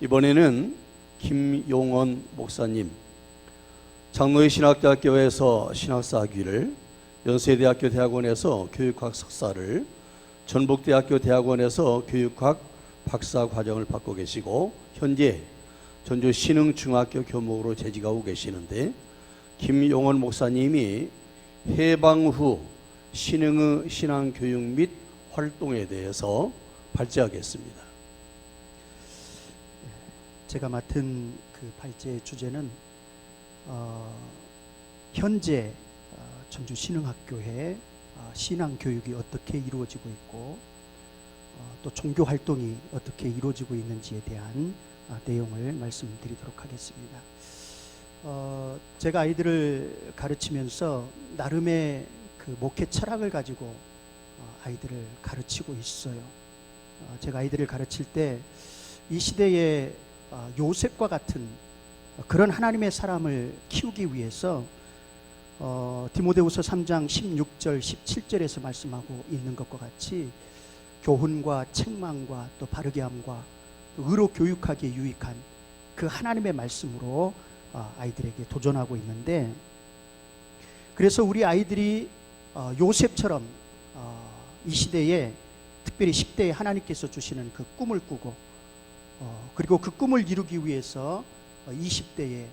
이번에는 김용원 목사님, 장로의 신학대학교에서 신학사학위를, 연세대학교 대학원에서 교육학 석사를, 전북대학교 대학원에서 교육학 박사 과정을 받고 계시고 현재 전주 신흥중학교 교목으로 재직하고 계시는데, 김용원 목사님이 해방 후 신흥의 신앙교육 및 활동에 대해서 발제하겠습니다. 제가 맡은 그 발제의 주제는 현재 전주 신흥학교의 신앙 교육이 어떻게 이루어지고 있고 또 종교 활동이 어떻게 이루어지고 있는지에 대한 내용을 말씀드리도록 하겠습니다. 제가 아이들을 가르치면서 나름의 그 목회 철학을 가지고 아이들을 가르치고 있어요. 제가 아이들을 가르칠 때 이 시대에 요셉과 같은 그런 하나님의 사람을 키우기 위해서 디모데후서 3장 16절 17절에서 말씀하고 있는 것과 같이 교훈과 책망과 또 바르게 함과 또 의로 교육하기에 유익한 그 하나님의 말씀으로 아이들에게 도전하고 있는데, 그래서 우리 아이들이 요셉처럼 이 시대에 특별히 10대에 하나님께서 주시는 그 꿈을 꾸고 그리고 그 꿈을 이루기 위해서 20대에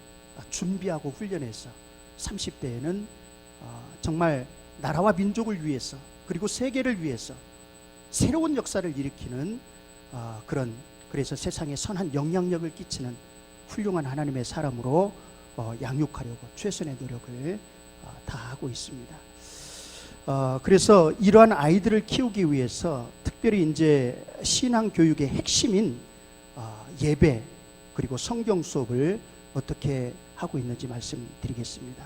준비하고 훈련해서 30대에는 정말 나라와 민족을 위해서 그리고 세계를 위해서 새로운 역사를 일으키는 그래서 세상에 선한 영향력을 끼치는 훌륭한 하나님의 사람으로 양육하려고 최선의 노력을 다하고 있습니다. 그래서 이러한 아이들을 키우기 위해서 특별히 이제 신앙 교육의 핵심인 예배 그리고 성경 수업을 어떻게 하고 있는지 말씀드리겠습니다.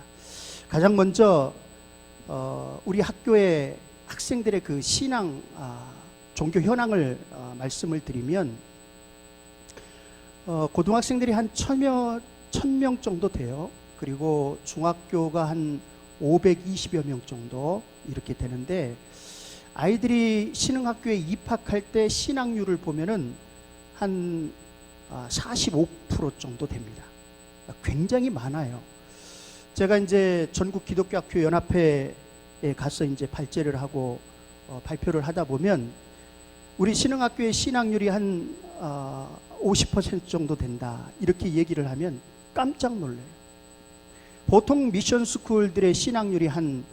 가장 먼저 우리 학교의 학생들의 그 신앙 종교 현황을 말씀을 드리면 고등학생들이 한 1000명 정도 돼요. 그리고 중학교가 한 520여 명 정도 이렇게 되는데, 아이들이 신흥학교에 입학할 때 신학률을 보면은 한 45% 정도 됩니다. 굉장히 많아요. 제가 이제 전국 기독교학교 연합회에 가서 이제 발제를 하고 발표를 하다 보면 우리 신흥학교의 신학률이 한 50% 정도 된다 이렇게 얘기를 하면 깜짝 놀래요. 보통 미션 스쿨들의 신학률이 한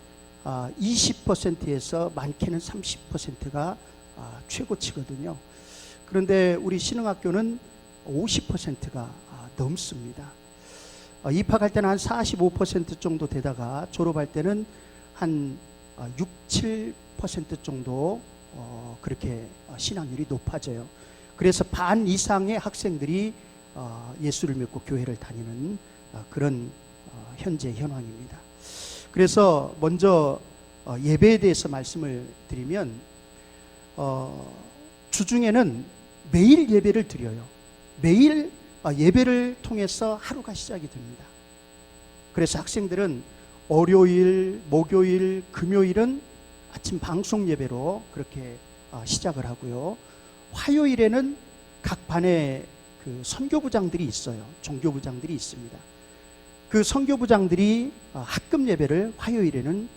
20%에서 많게는 30%가 최고치거든요. 그런데 우리 신흥학교는 50%가 넘습니다. 입학할 때는 한 45% 정도 되다가 졸업할 때는 한 6, 7% 정도 그렇게 신학률이 높아져요. 그래서 반 이상의 학생들이 예수를 믿고 교회를 다니는 그런 현재 현황입니다. 그래서 먼저 예배에 대해서 말씀을 드리면 주중에는 매일 예배를 드려요. 매일 예배를 통해서 하루가 시작이 됩니다. 그래서 학생들은 월요일, 목요일, 금요일은 아침 방송 예배로 그렇게 시작을 하고요. 화요일에는 각 반에 그 선교부장들이 있어요. 종교부장들이 있습니다. 그 선교부장들이 학급 예배를 화요일에는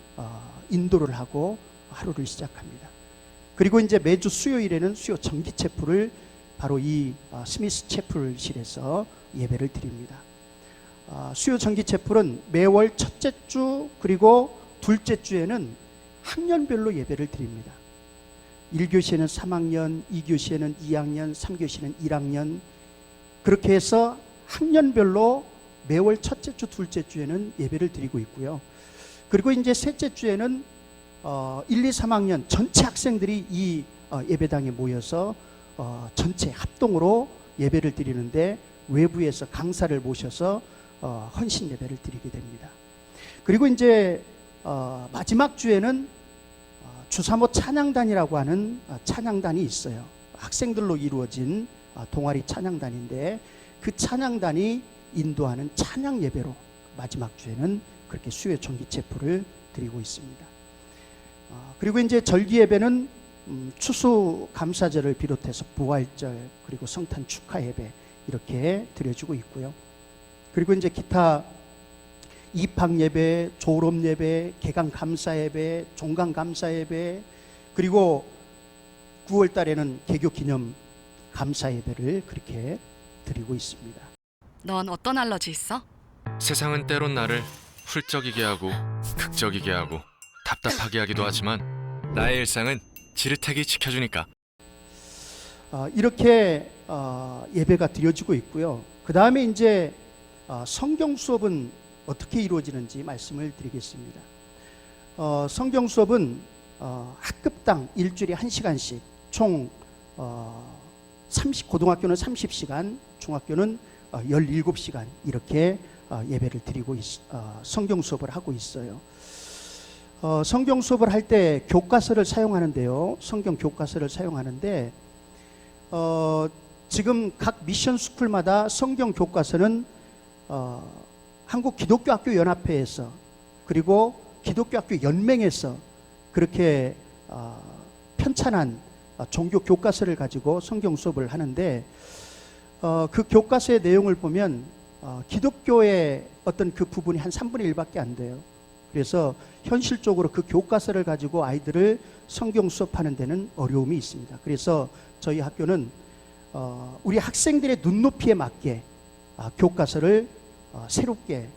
인도를 하고 하루를 시작합니다. 그리고 이제 매주 수요일에는 수요 정기 체프를 바로 이 스미스 채플실에서 예배를 드립니다. 수요 정기 채플은 매월 첫째 주 그리고 둘째 주에는 학년별로 예배를 드립니다. 1교시에는 3학년, 2교시에는 2학년, 3교시는 1학년, 그렇게 해서 학년별로 매월 첫째 주, 둘째 주에는 예배를 드리고 있고요. 그리고 이제 셋째 주에는 1, 2, 3학년 전체 학생들이 이 예배당에 모여서 전체 합동으로 예배를 드리는데, 외부에서 강사를 모셔서 헌신 예배를 드리게 됩니다. 그리고 이제 마지막 주에는 주사모 찬양단이라고 하는 찬양단이 있어요. 학생들로 이루어진 동아리 찬양단인데, 그 찬양단이 인도하는 찬양 예배로 마지막 주에는 그렇게 수요 정기 체프를 드리고 있습니다. 그리고 이제 절기 예배는 추수 감사절을 비롯해서 부활절 그리고 성탄 축하 예배 이렇게 드려주고 있고요. 그리고 이제 기타 입학 예배, 졸업 예배, 개강 감사 예배, 종강 감사 예배, 그리고 9월 달에는 개교 기념 감사 예배를 그렇게 드리고 있습니다. 넌 어떤 알러지 있어? 세상은 때론 나를 훌쩍이게 하고 극적이게 하고 답답하게 하기도 하지만 나의 일상은 지르택이 지켜주니까. 이렇게 예배가 드려지고 있고요. 그 다음에 이제 성경 수업은 어떻게 이루어지는지 말씀을 드리겠습니다. 성경 수업은 학급당 일주일에 1시간씩 총 고등학교는 30시간, 중학교는 17시간 이렇게 예배를 드리고 성경 수업을 하고 있어요. 성경 수업을 할 때 교과서를 사용하는데요. 성경 교과서를 사용하는데 지금 각 미션 스쿨마다 성경 교과서는 한국 기독교학교 연합회에서 그리고 기독교학교 연맹에서 그렇게 편찬한 종교 교과서를 가지고 성경 수업을 하는데 그 교과서의 내용을 보면 기독교의 어떤 그 부분이 한 3분의 1밖에 안 돼요. 그래서 현실적으로 그 교과서를 가지고 아이들을 성경 수업하는 데는 어려움이 있습니다. 그래서 저희 학교는 우리 학생들의 눈높이에 맞게 교과서를 새롭게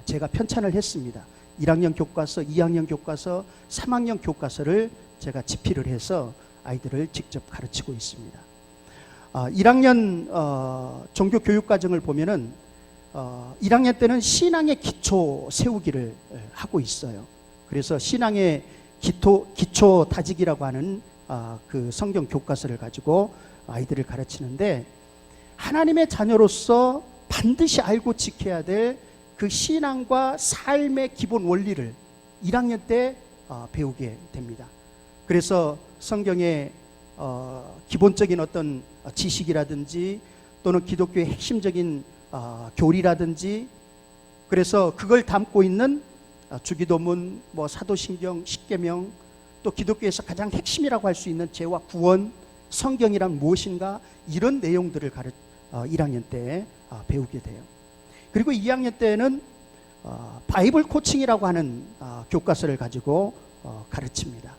제가 편찬을 했습니다. 1학년 교과서, 2학년 교과서, 3학년 교과서를 제가 집필을 해서 아이들을 직접 가르치고 있습니다. 1학년 종교교육과정을 보면은 1학년 때는 신앙의 기초 세우기를 하고 있어요. 그래서 신앙의 기초 다지기라고 하는 그 성경 교과서를 가지고 아이들을 가르치는데 하나님의 자녀로서 반드시 알고 지켜야 될 그 신앙과 삶의 기본 원리를 1학년 때 배우게 됩니다. 그래서 성경의 기본적인 어떤 지식이라든지 또는 기독교의 핵심적인 교리라든지 그래서 그걸 담고 있는 주기도문, 사도신경, 십계명 또 기독교에서 가장 핵심이라고 할 수 있는 죄와 구원, 성경이란 무엇인가 이런 내용들을 1학년 때 배우게 돼요. 그리고 2학년 때는 바이블 코칭이라고 하는 교과서를 가지고 가르칩니다.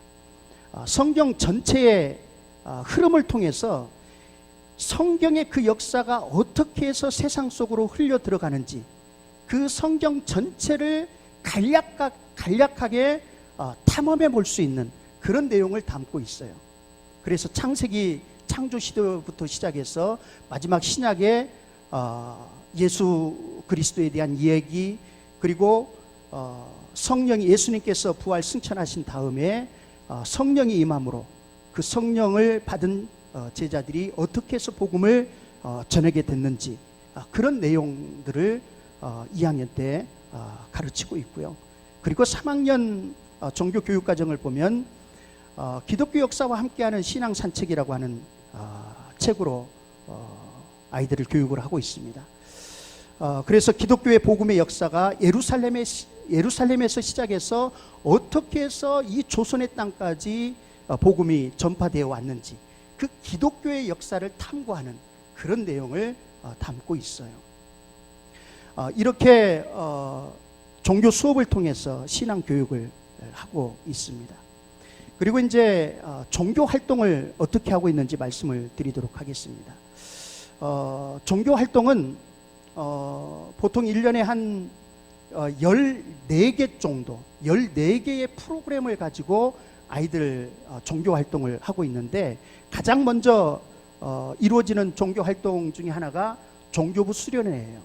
성경 전체의 흐름을 통해서 성경의 그 역사가 어떻게 해서 세상 속으로 흘려 들어가는지 그 성경 전체를 간략하게 탐험해 볼 수 있는 그런 내용을 담고 있어요. 그래서 창세기 창조 시대부터 시작해서 마지막 신약의 예수 그리스도에 대한 이야기 그리고 성령이 예수님께서 부활 승천하신 다음에 성령이 임함으로 그 성령을 받은 제자들이 어떻게 해서 복음을 전하게 됐는지 그런 내용들을 2학년 때 가르치고 있고요. 그리고 3학년 종교교육과정을 보면 기독교 역사와 함께하는 신앙산책이라고 하는 책으로 아이들을 교육을 하고 있습니다. 그래서 기독교의 복음의 역사가 예루살렘에서 시작해서 어떻게 해서 이 조선의 땅까지 복음이 전파되어 왔는지 그 기독교의 역사를 탐구하는 그런 내용을 담고 있어요. 이렇게 종교 수업을 통해서 신앙 교육을 하고 있습니다. 그리고 이제 종교 활동을 어떻게 하고 있는지 말씀을 드리도록 하겠습니다. 종교 활동은 보통 1년에 한 14개 정도 14개의 프로그램을 가지고 아이들 종교 활동을 하고 있는데 가장 먼저 이루어지는 종교 활동 중에 하나가 종교부 수련회예요.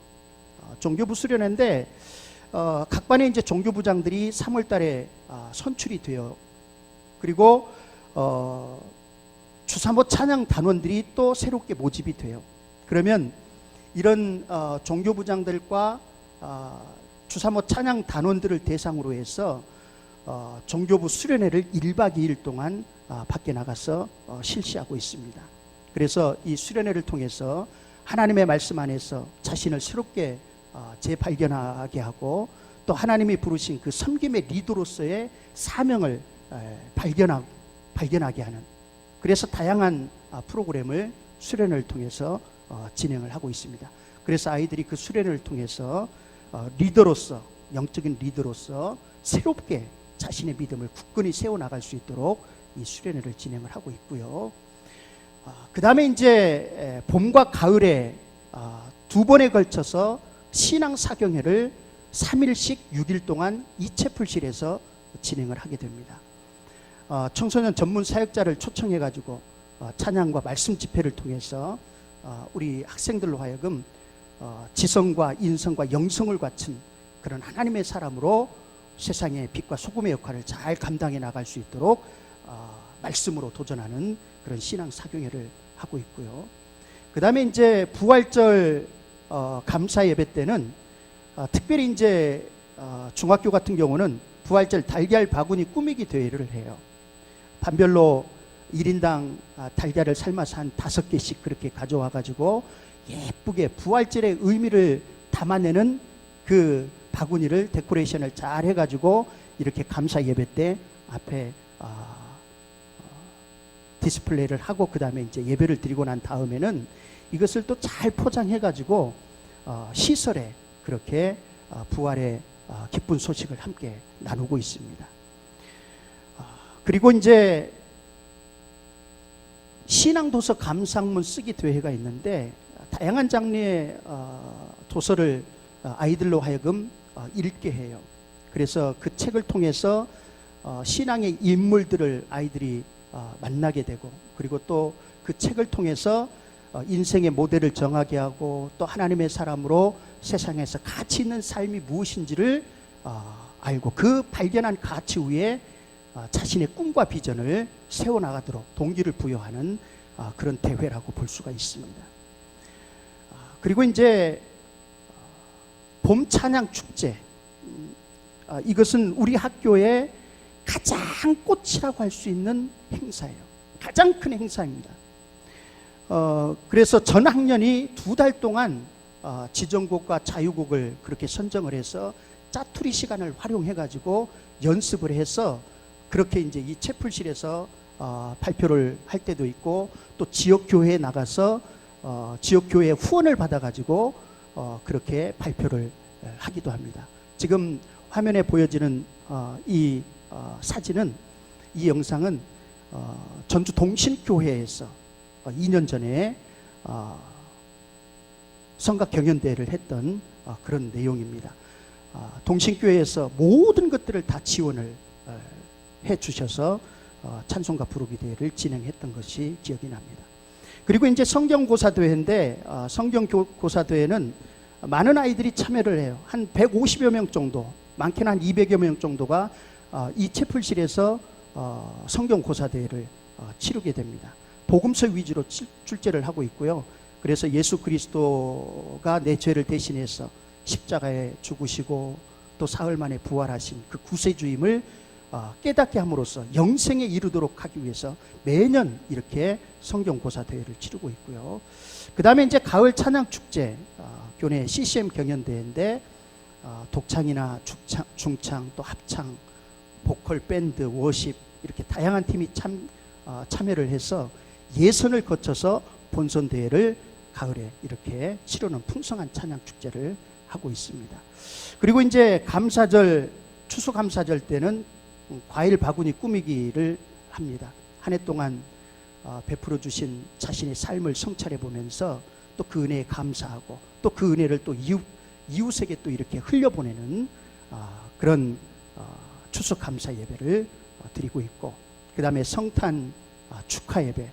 종교부 수련회인데 각 반에 이제 종교부장들이 3월 달에 선출이 돼요. 그리고 주사모 찬양 단원들이 또 새롭게 모집이 돼요. 그러면 이런 종교부장들과 주사모 찬양 단원들을 대상으로 해서 종교부 수련회를 1박 2일 동안 밖에 나가서 실시하고 있습니다. 그래서 이 수련회를 통해서 하나님의 말씀 안에서 자신을 새롭게 재발견하게 하고 또 하나님이 부르신 그 섬김의 리더로서의 사명을 발견하게 하는 그래서 다양한 프로그램을 수련회를 통해서 진행을 하고 있습니다. 그래서 아이들이 그 수련을 통해서 리더로서, 영적인 리더로서 새롭게 자신의 믿음을 굳건히 세워나갈 수 있도록 이 수련회를 진행을 하고 있고요. 그 다음에 이제 봄과 가을에 두 번에 걸쳐서 신앙 사경회를 3일씩 6일 동안 이채플실에서 진행을 하게 됩니다. 청소년 전문 사역자를 초청해 가지고 찬양과 말씀 집회를 통해서 우리 학생들로 하여금 지성과 인성과 영성을 갖춘 그런 하나님의 사람으로 세상의 빛과 소금의 역할을 잘 감당해 나갈 수 있도록 말씀으로 도전하는 그런 신앙 사경회를 하고 있고요. 그 다음에 이제 부활절 감사 예배 때는 특별히 이제 중학교 같은 경우는 부활절 달걀 바구니 꾸미기 대회를 해요. 반별로 1인당 달걀을 삶아서 한 5개씩 그렇게 가져와 가지고 예쁘게 부활절의 의미를 담아내는 그 바구니를 데코레이션을 잘 해가지고 이렇게 감사 예배 때 앞에 디스플레이를 하고 그 다음에 이제 예배를 드리고 난 다음에는 이것을 또 잘 포장해가지고 시설에 그렇게 부활의 기쁜 소식을 함께 나누고 있습니다. 그리고 이제 신앙도서 감상문 쓰기 대회가 있는데 다양한 장르의 도서를 아이들로 하여금 읽게 해요. 그래서 그 책을 통해서 신앙의 인물들을 아이들이 만나게 되고, 그리고 또 그 책을 통해서 인생의 모델을 정하게 하고, 또 하나님의 사람으로 세상에서 가치 있는 삶이 무엇인지를 알고 그 발견한 가치 위에 자신의 꿈과 비전을 세워나가도록 동기를 부여하는 그런 대회라고 볼 수가 있습니다. 그리고 이제 봄 찬양 축제, 이것은 우리 학교의 가장 꽃이라고 할 수 있는 행사예요. 가장 큰 행사입니다. 그래서 전 학년이 2달 동안 지정곡과 자유곡을 그렇게 선정을 해서 짜투리 시간을 활용해 가지고 연습을 해서 그렇게 이제 이 채플실에서 발표를 할 때도 있고, 또 지역 교회에 나가서 지역 교회의 후원을 받아 가지고 그렇게 발표를 하기도 합니다. 지금 화면에 보여지는 이 사진은, 이 영상은 전주 동신교회에서 2년 전에 성각 경연대회를 했던 그런 내용입니다. 동신교회에서 모든 것들을 다 지원을 해 주셔서 찬송가 부르기 대회를 진행했던 것이 기억이 납니다. 그리고 이제 성경고사대회인데, 성경고사대회는 많은 아이들이 참여를 해요. 한 150여 명 정도, 많게는 한 200여 명 정도가 이 채플실에서 성경고사대회를 치르게 됩니다. 복음서 위주로 출제를 하고 있고요. 그래서 예수 그리스도가 내 죄를 대신해서 십자가에 죽으시고 또 사흘 만에 부활하신 그 구세주임을 깨닫게 함으로써 영생에 이르도록 하기 위해서 매년 이렇게 성경고사 대회를 치르고 있고요. 그 다음에 이제 가을 찬양축제, 교내 CCM 경연대회인데 독창이나 중창, 또 합창, 보컬, 밴드, 워십 이렇게 다양한 팀이 참여를 해서 예선을 거쳐서 본선 대회를 가을에 이렇게 치르는 풍성한 찬양축제를 하고 있습니다. 그리고 이제 감사절, 추수감사절 때는 과일 바구니 꾸미기를 합니다. 한 해 동안 베풀어 주신 자신의 삶을 성찰해 보면서 또 그 은혜에 감사하고, 또 그 은혜를 또 이웃에게 또 이렇게 흘려보내는 그런 추수감사 예배를 드리고 있고, 그 다음에 성탄 축하 예배,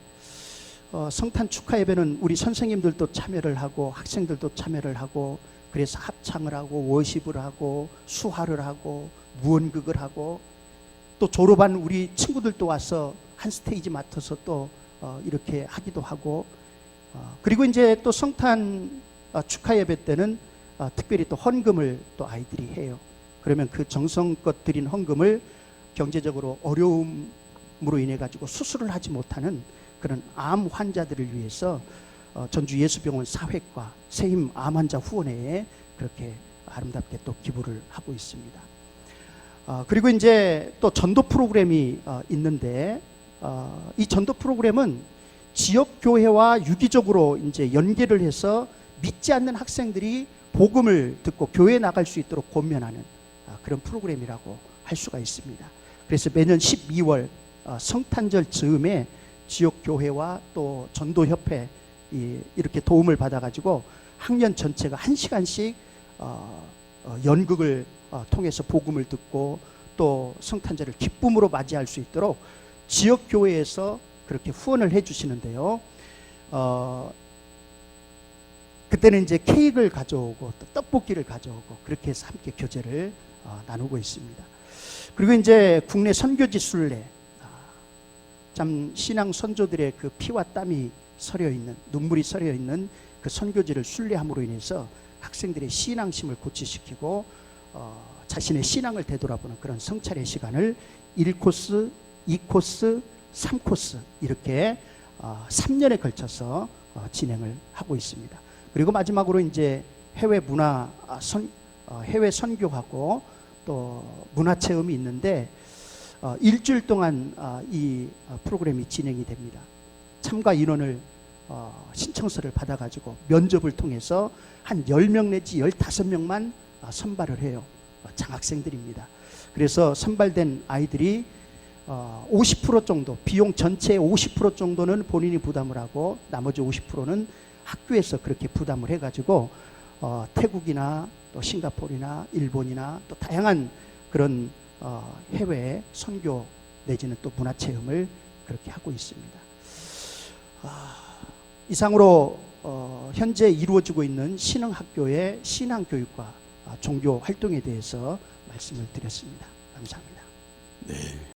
성탄 축하 예배는 우리 선생님들도 참여를 하고 학생들도 참여를 하고, 그래서 합창을 하고 워십을 하고 수화를 하고 무언극을 하고, 또 졸업한 우리 친구들도 와서 한 스테이지 맡아서 또 이렇게 하기도 하고, 그리고 이제 또 성탄 축하 예배 때는 특별히 또 헌금을 또 아이들이 해요. 그러면 그 정성껏 드린 헌금을 경제적으로 어려움으로 인해 가지고 수술을 하지 못하는 그런 암 환자들을 위해서 전주 예수병원 사회과 세임 암 환자 후원회에 그렇게 아름답게 또 기부를 하고 있습니다. 그리고 이제 또 전도 프로그램이 있는데, 이 전도 프로그램은 지역 교회와 유기적으로 이제 연계를 해서 믿지 않는 학생들이 복음을 듣고 교회에 나갈 수 있도록 권면하는 그런 프로그램이라고 할 수가 있습니다. 그래서 매년 12월 성탄절 즈음에 지역 교회와 또 전도협회 이렇게 도움을 받아가지고 학년 전체가 1시간씩 연극을 통해서 복음을 듣고 또 성탄절을 기쁨으로 맞이할 수 있도록 지역 교회에서 그렇게 후원을 해주시는데요. 그때는 이제 케이크를 가져오고 또 떡볶이를 가져오고 그렇게 해서 함께 교제를 나누고 있습니다. 그리고 이제 국내 선교지 순례, 참 신앙 선조들의 그 피와 땀이 서려 있는, 눈물이 서려 있는 그 선교지를 순례함으로 인해서 학생들의 신앙심을 고취시키고 자신의 신앙을 되돌아보는 그런 성찰의 시간을 1코스, 2코스, 3코스 이렇게 3년에 걸쳐서 진행을 하고 있습니다. 그리고 마지막으로 이제 해외 해외 선교하고 또 문화 체험이 있는데 일주일 동안 이 프로그램이 진행이 됩니다. 참가 인원을 신청서를 받아가지고 면접을 통해서 한 10명 내지 15명만 선발을 해요. 장학생들입니다. 그래서 선발된 아이들이 50% 정도, 비용 전체의 50% 정도는 본인이 부담을 하고 나머지 50%는 학교에서 그렇게 부담을 해가지고 태국이나 또 싱가포르나 일본이나 또 다양한 그런 해외 선교 내지는 또 문화체험을 그렇게 하고 있습니다. 이상으로 현재 이루어지고 있는 신흥학교의 신앙교육과 종교 활동에 대해서 말씀을 드렸습니다. 감사합니다. 네.